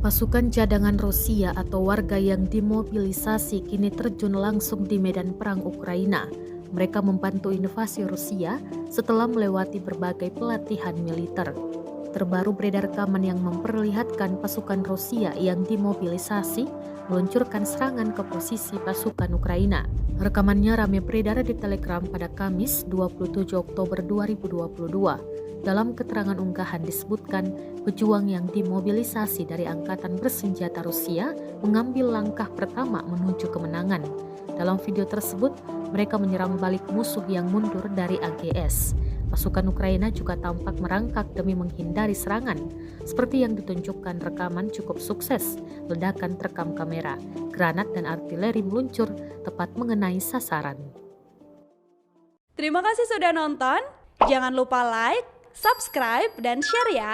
Pasukan cadangan Rusia atau warga yang dimobilisasi kini terjun langsung di medan perang Ukraina. Mereka membantu invasi Rusia setelah melewati berbagai pelatihan militer. Terbaru beredar rekaman yang memperlihatkan pasukan Rusia yang dimobilisasi meluncurkan serangan ke posisi pasukan Ukraina. Rekamannya ramai beredar di Telegram pada Kamis 27 Oktober 2022. Dalam keterangan unggahan disebutkan, pejuang yang dimobilisasi dari angkatan bersenjata Rusia mengambil langkah pertama menuju kemenangan. Dalam video tersebut, mereka menyerang balik musuh yang mundur dari AGS. Pasukan Ukraina juga tampak merangkak demi menghindari serangan. Seperti yang ditunjukkan rekaman cukup sukses, ledakan terekam kamera, granat dan artileri meluncur tepat mengenai sasaran. Terima kasih sudah nonton. Jangan lupa like, subscribe, dan share ya.